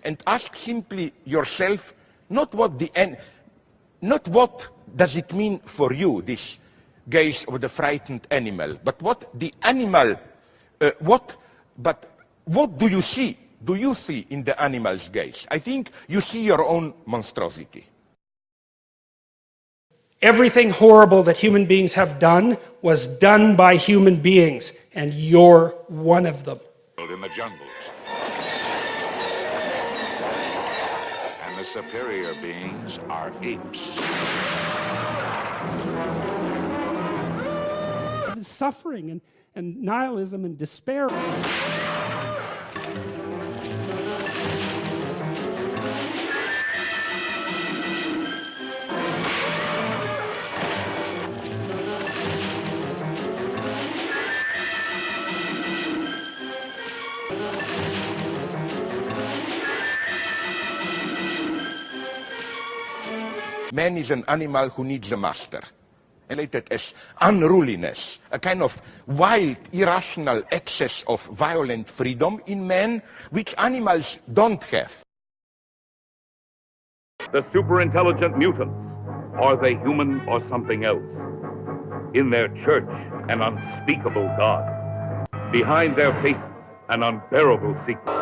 and ask simply yourself not what does it mean for you, this gaze of the frightened animal, but what the animal, what do you see? Do you see in the animal's gaze? I think you see your own monstrosity. Everything horrible that human beings have done was done by human beings, and you're one of them. In the jungles. And the superior beings are apes. Suffering and nihilism and despair. Man is an animal who needs a master. Related as unruliness, a kind of wild, irrational excess of violent freedom in man, which animals don't have. The superintelligent mutants, are they human or something else? In their church, an unspeakable God. Behind their faces, an unbearable secret.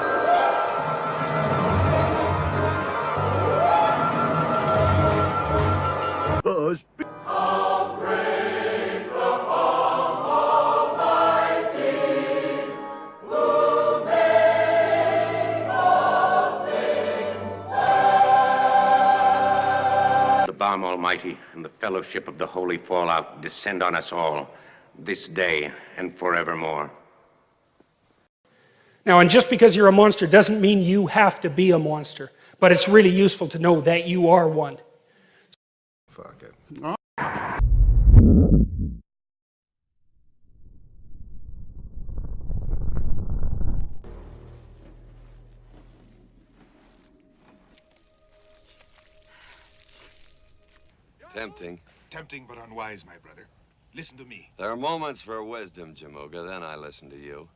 The balm almighty and the fellowship of the holy fallout descend on us all, this day and forevermore. Now, and just because you're a monster doesn't mean you have to be a monster, but it's really useful to know that you are one. Fuck it. Tempting. Tempting but unwise, my brother. Listen to me. There are moments for wisdom, Jamuga, then I listen to you.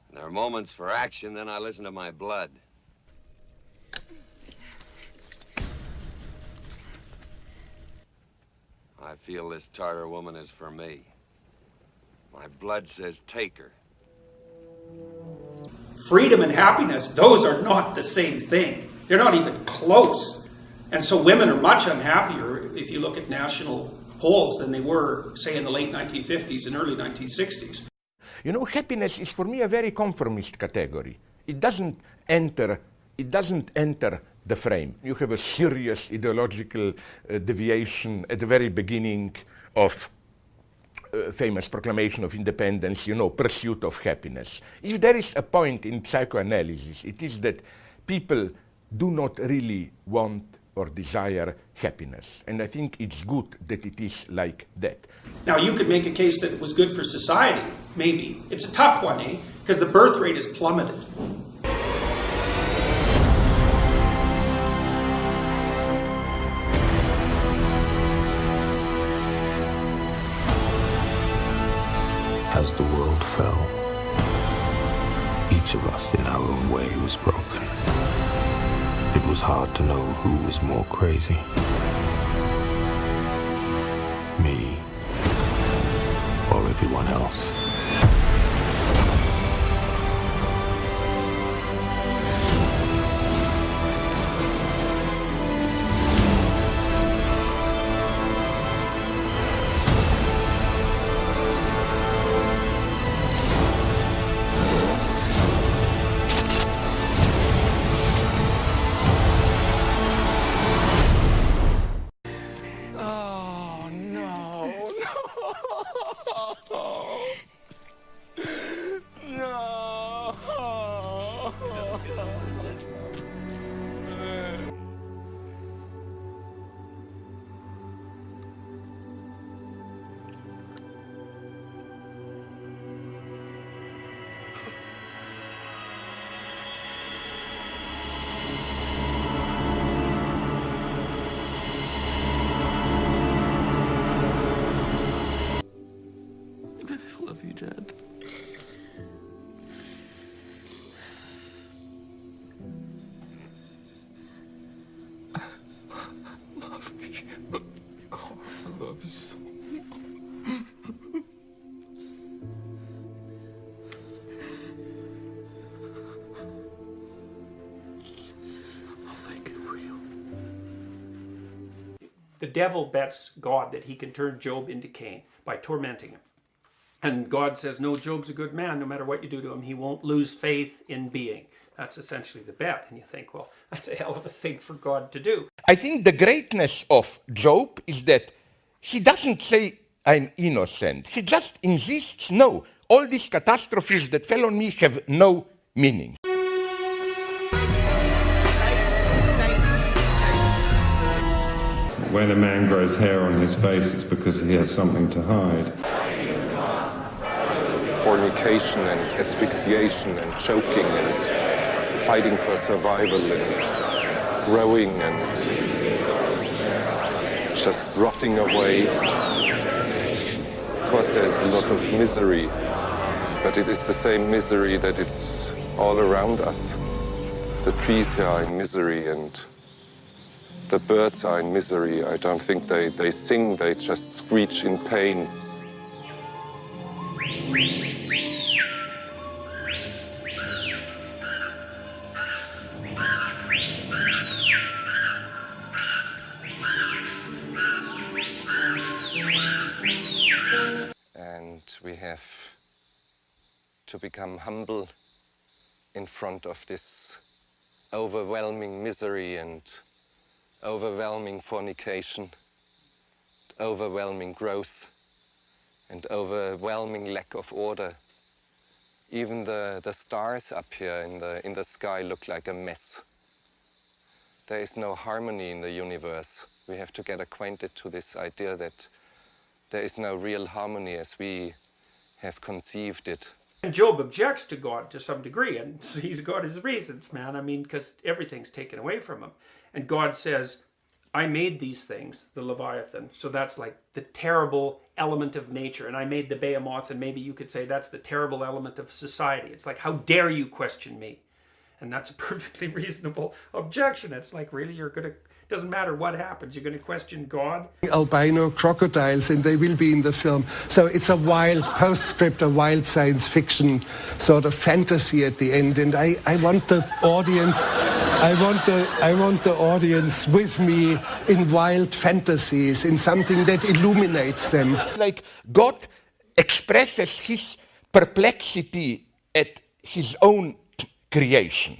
And there are moments for action, then I listen to my blood. I feel this Tartar woman is for me. My blood says take her. Freedom and happiness, those are not the same thing. They're not even close. And so women are much unhappier if you look at national polls than they were, say, in the late 1950s and early 1960s. You know, happiness is for me a very conformist category. It doesn't enter the frame. You have a serious ideological deviation at the very beginning of famous Proclamation of Independence, you know, pursuit of happiness. If there is a point in psychoanalysis, it is that people do not really want or desire happiness. And I think it's good that it is like that. Now, you could make a case that it was good for society, maybe. It's a tough one, eh? Because the birth rate has plummeted. As the world fell, each of us in our own way was broken. It was hard to know who was more crazy. Me or everyone else. Oh, I love you so much. I'll make it real. The devil bets God that he can turn Job into Cain by tormenting him. And God says, no, Job's a good man. No matter what you do to him, he won't lose faith in being. That's essentially the bet. And you think, well, that's a hell of a thing for God to do. I think the greatness of Job is that he doesn't say, I'm innocent. He just insists, no, all these catastrophes that fell on me have no meaning. When a man grows hair on his face, it's because he has something to hide. Fornication and asphyxiation and choking and fighting for survival and growing and just rotting away. Of course, there's a lot of misery, but it is the same misery that is all around us. The trees here are in misery and the birds are in misery. I don't think they sing, they just screech in pain. And we have to become humble in front of this overwhelming misery and overwhelming fornication, overwhelming growth, and overwhelming lack of order. Even the stars up here in the sky look like a mess. There is no harmony in the universe. We have to get acquainted to this idea that there is no real harmony as we have conceived it. And Job objects to God to some degree, and so he's got his reasons, man. I mean, because everything's taken away from him. And God says, I made these things, the Leviathan, so that's like the terrible element of nature. And I made the behemoth, and maybe you could say that's the terrible element of society. It's like, how dare you question me? And that's a perfectly reasonable objection. It's like, really, you're going to, doesn't matter what happens, you're going to question God? Albino crocodiles, and they will be in the film. So it's a wild postscript, a wild science fiction sort of fantasy at the end. And I want the audience, I want the audience with me in wild fantasies, in something that illuminates them. Like God expresses his perplexity at his own creation.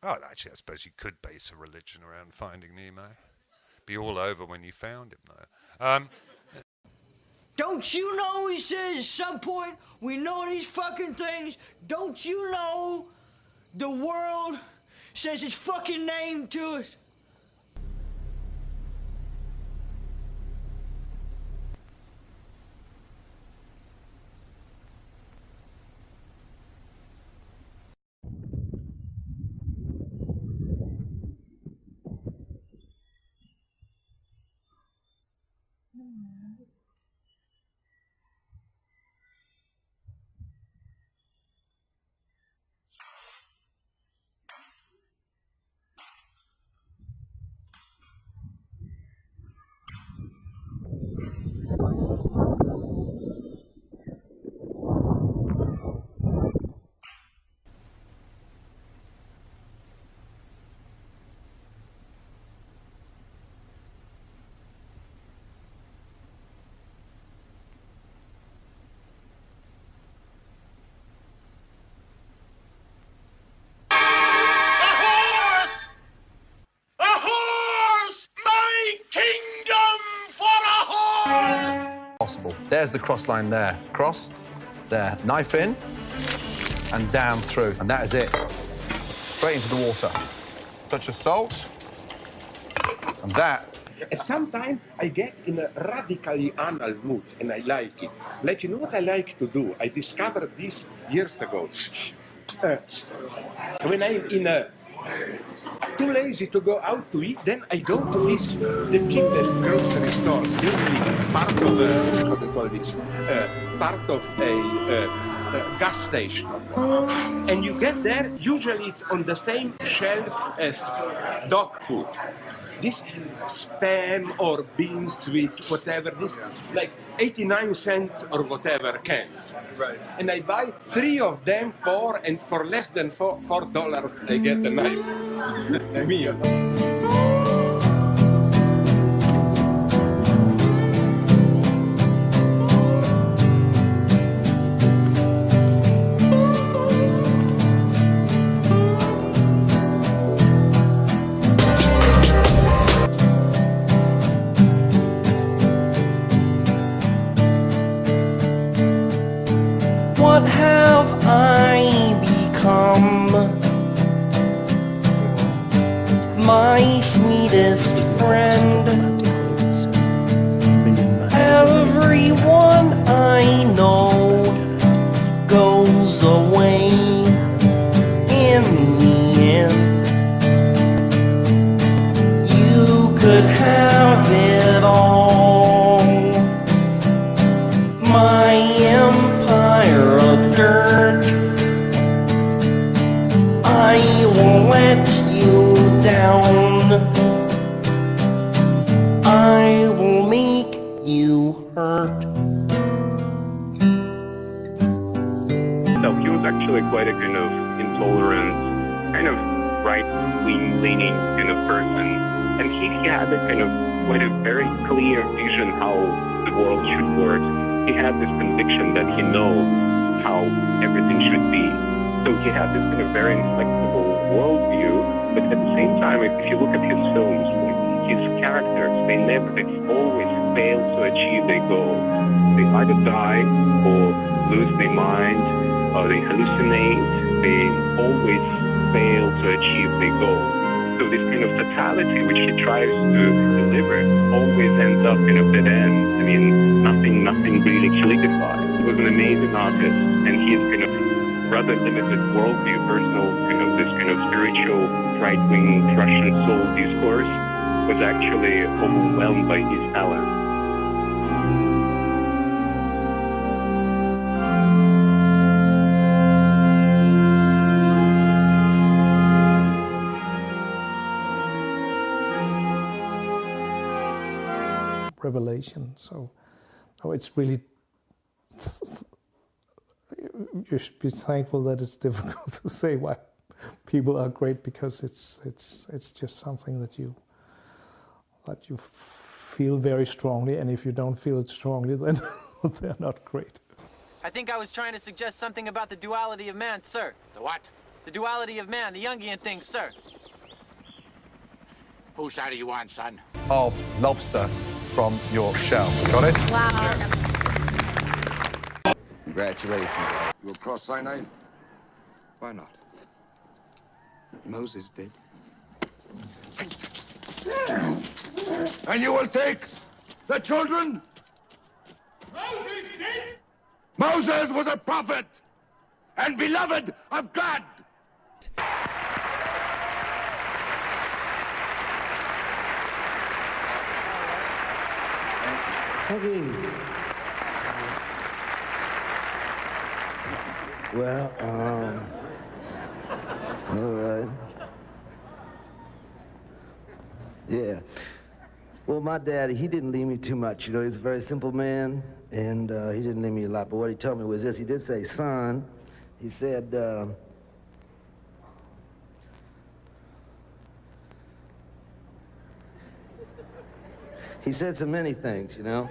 Oh, actually, I suppose you could base a religion around finding Nemo. Be all over when you found him, though. Don't you know, he says at some point, we know these fucking things. Don't you know the world says its fucking name to us? There's the cross line there. Cross, there. Knife in, and down through. And that is it. Straight into the water. Touch of salt, and that. Sometimes I get in a radically anal mood, and I like it. Like, you know what I like to do? I discovered this years ago. When I'm in a too lazy to go out to eat, then I go to the cheapest grocery stores. Usually part of what do you call this? Part of a gas station. And you get there, usually it's on the same shelf as dog food. This spam or beans with whatever, this like 89 cents or whatever cans. Right. And I buy 3 of them and for less than $4 I get a nice meal. What have I become? My sweetest friend. Everyone I know goes away in the end. You could have it all. My empire of dirt, I will let you down. I will make you hurt. So he was actually quite a kind of intolerant, kind of right-wing leaning kind of person. And he had a kind of quite a very clear vision how the world should work. He had this conviction that he knows how everything should be. So he had this kind of very inflexible worldview, but at the same time, if you look at his films, his characters, they always fail to achieve their goal. They either die or lose their mind, or they hallucinate. They always fail to achieve their goal. So this kind of totality which he tries to deliver always ends up in a dead end. I mean, nothing really solidifies. He was an amazing artist, and his kind of rather limited worldview, this kind of spiritual right-wing Russian soul discourse was actually overwhelmed by his talent. Revelation. So it's really, you should be thankful that it's difficult to say why people are great, because it's just something that you feel very strongly, and if you don't feel it strongly, then they're not great. I think I was trying to suggest something about the duality of man, sir. The what? The duality of man, the Jungian thing, sir. Whose side are you on, son? Of lobster from your shell. Got it? Wow. Congratulations. You will cross Sinai? Why not? Moses did. And you will take the children? Moses did? Moses was a prophet and beloved of God. Okay. Well, all right. Yeah. Well, my daddy, he didn't leave me too much. You know, he's a very simple man, and he didn't leave me a lot. But what he told me was this. He did say, son, he said, he said so many things, you know.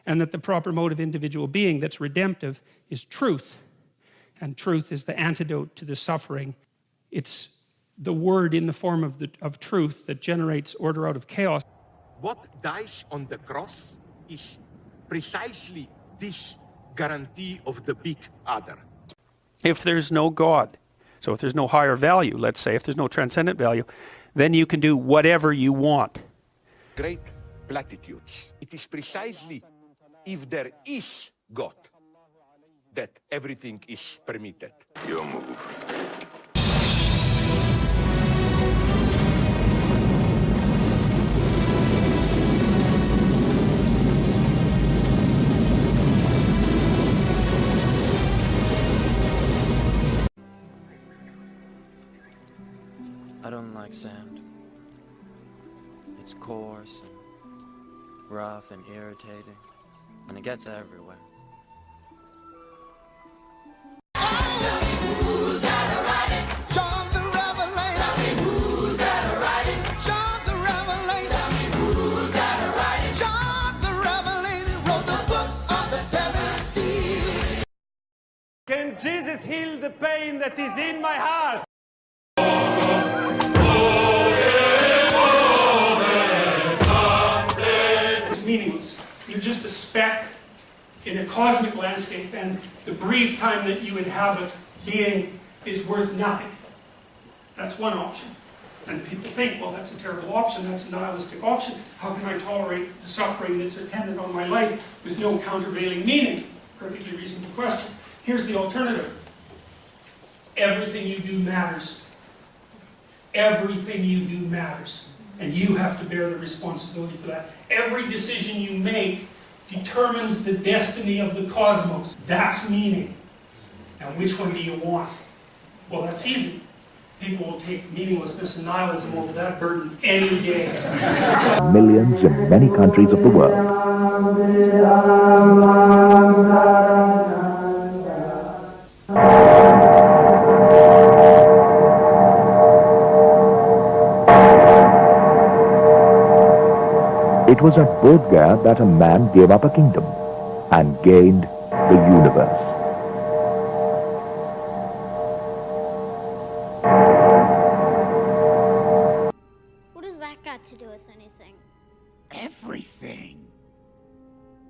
And that the proper mode of individual being that's redemptive is truth. And truth is the antidote to the suffering. It's the word in the form of truth that generates order out of chaos. What dies on the cross is precisely this guarantee of the big other. If there's no God, so if there's no higher value, let's say, if there's no transcendent value, then you can do whatever you want. Great platitudes. It is precisely if there is God that everything is permitted. Your move. I don't like sand. It's coarse and rough and irritating, and it gets everywhere. Can Jesus heal the pain that is in my heart? It's meaningless. You're just a speck in a cosmic landscape, and the brief time that you inhabit being is worth nothing. That's one option. And people think, well, that's a terrible option, that's a nihilistic option. How can I tolerate the suffering that's attendant on my life with no countervailing meaning? Perfectly reasonable question. Here's the alternative. Everything you do matters. Everything you do matters. And you have to bear the responsibility for that. Every decision you make determines the destiny of the cosmos. That's meaning. Now, which one do you want? Well, that's easy. People will take meaninglessness and nihilism over that burden any day. Millions in many countries of the world. It was at Bodh that a man gave up a kingdom and gained the universe. What does that got to do with anything? Everything.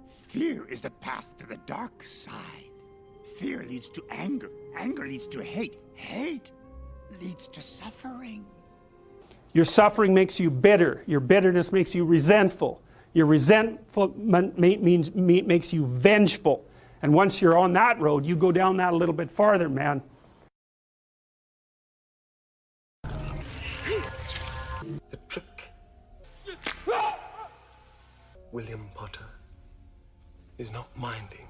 Fear is the path to the dark side. Fear leads to anger. Anger leads to hate. Hate leads to suffering. Your suffering makes you bitter. Your bitterness makes you resentful. Your resentment makes you vengeful. And once you're on that road, you go down that a little bit farther, man. The trick, William Potter, is not minding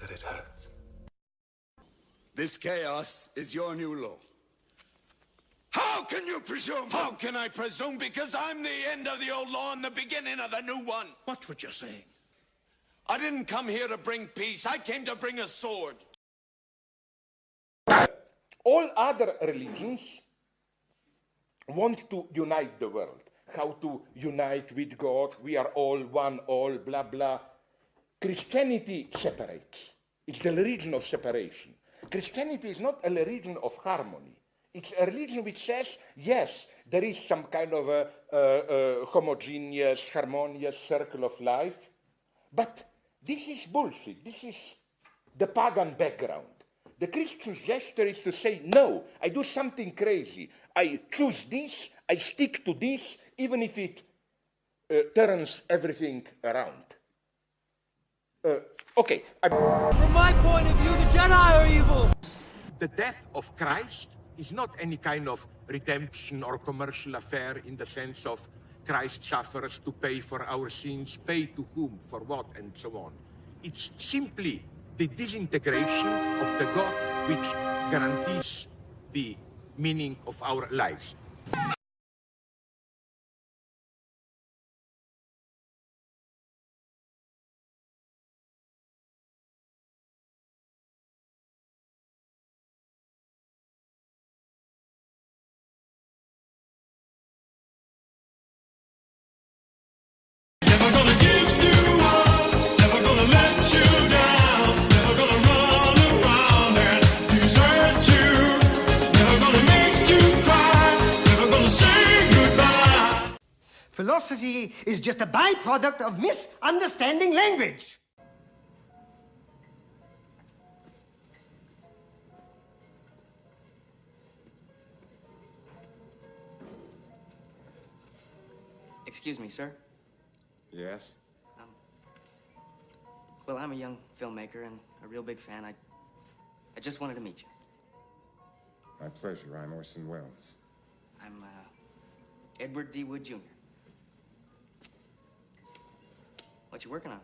that it hurts. This chaos is your new law. How can you presume? How can I presume? Because I'm the end of the old law and the beginning of the new one. Watch what you're saying. I didn't come here to bring peace. I came to bring a sword. All other religions want to unite the world. How to unite with God. We are all one, all, blah, blah. Christianity separates. It's the religion of separation. Christianity is not a religion of harmony. It's a religion which says, yes, there is some kind of a homogeneous, harmonious circle of life, but this is bullshit. This is the pagan background. The Christian gesture is to say, no, I do something crazy. I choose this, I stick to this, even if it turns everything around. Okay. From my point of view, the Jedi are evil. The death of Christ is not any kind of redemption or commercial affair in the sense of Christ suffers to pay for our sins, pay to whom, for what, and so on. It's simply the disintegration of the God which guarantees the meaning of our lives. Philosophy is just a byproduct of misunderstanding language. Excuse me, sir. Yes? Well, I'm a young filmmaker and a real big fan. I just wanted to meet you. My pleasure. I'm Orson Welles. I'm Edward D. Wood, Jr. What you working on?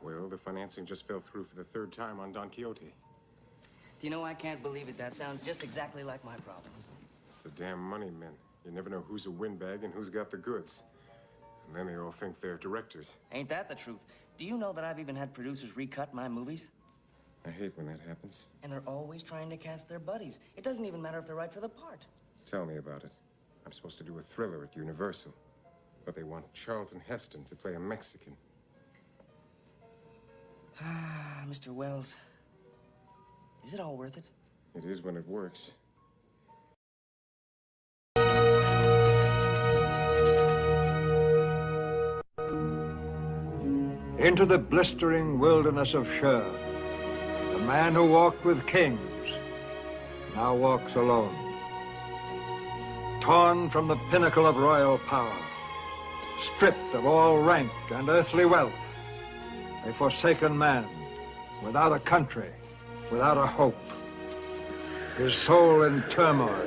Well, the financing just fell through for the third time on Don Quixote. Do you know, I can't believe it. That sounds just exactly like my problems. It's the damn money men. You never know who's a windbag and who's got the goods. And then they all think they're directors. Ain't that the truth? Do you know that I've even had producers recut my movies? I hate when that happens. And they're always trying to cast their buddies. It doesn't even matter if they're right for the part. Tell me about it. I'm supposed to do a thriller at Universal. But they want Charlton Heston to play a Mexican. Ah, Mr. Wells. Is it all worth it? It is when it works. Into the blistering wilderness of Shur, the man who walked with kings now walks alone. Torn from the pinnacle of royal power, stripped of all rank and earthly wealth, a forsaken man, without a country, without a hope. His soul in turmoil,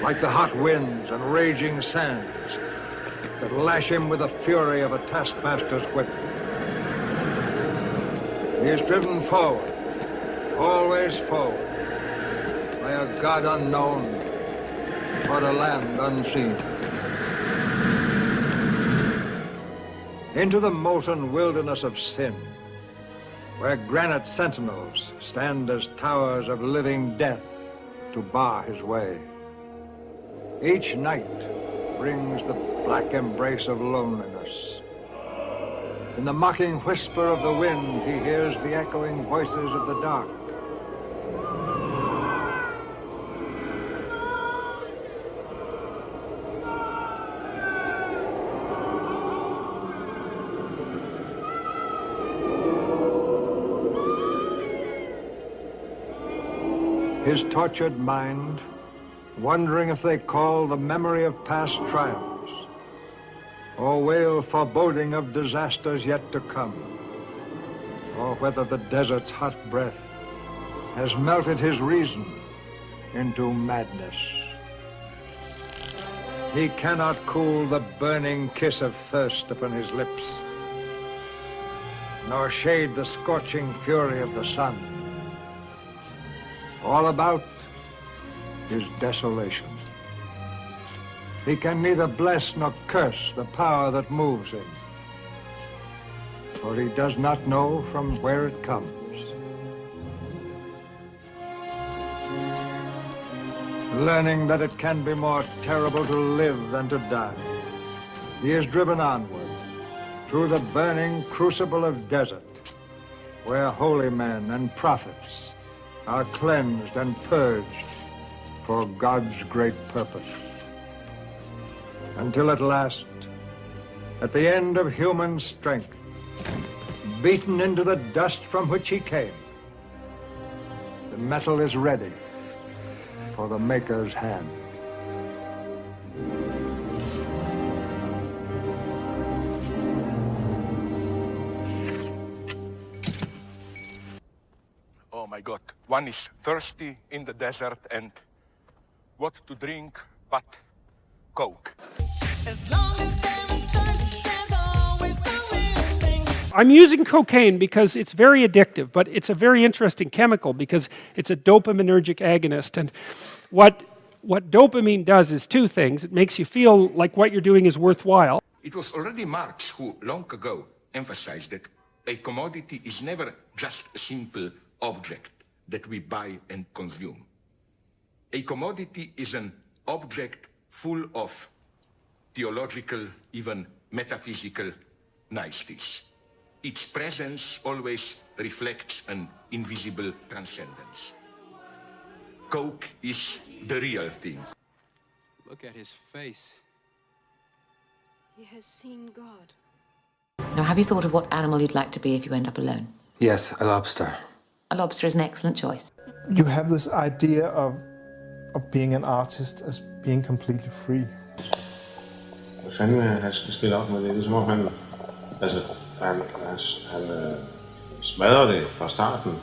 like the hot winds and raging sands that lash him with the fury of a taskmaster's whip. He is driven forward, always forward, by a God unknown, toward a land unseen. Into the molten wilderness of sin, where granite sentinels stand as towers of living death to bar his way. Each night brings the black embrace of loneliness. In the mocking whisper of the wind, he hears the echoing voices of the dark. His tortured mind, wondering if they call the memory of past triumphs, or wail foreboding of disasters yet to come, or whether the desert's hot breath has melted his reason into madness. He cannot cool the burning kiss of thirst upon his lips, nor shade the scorching fury of the sun. All about is desolation. He can neither bless nor curse the power that moves him, for he does not know from where it comes. Learning that it can be more terrible to live than to die, he is driven onward through the burning crucible of desert, where holy men and prophets are cleansed and purged for God's great purpose. Until at last, at the end of human strength, beaten into the dust from which he came, the metal is ready for the Maker's hand. Oh my God, one is thirsty in the desert, and what to drink but Coke. As long as there is thirst, there's always the real thing. I'm using cocaine because it's very addictive, but it's a very interesting chemical because it's a dopaminergic agonist. And what dopamine does is two things. It makes you feel like what you're doing is worthwhile. It was already Marx who long ago emphasized that a commodity is never just a simple object that we buy and consume. A commodity is an object full of theological, even metaphysical niceties. Its presence always reflects an invisible transcendence. Coke is the real thing. Look at his face. He has seen God. Now, have you thought of what animal you'd like to be if you end up alone? Yes, a lobster. A lobster is an excellent choice. You have this idea of being an artist as being completely free. Hvad fanden han skal stille op med det? Det er som om han smadrer det fra starten.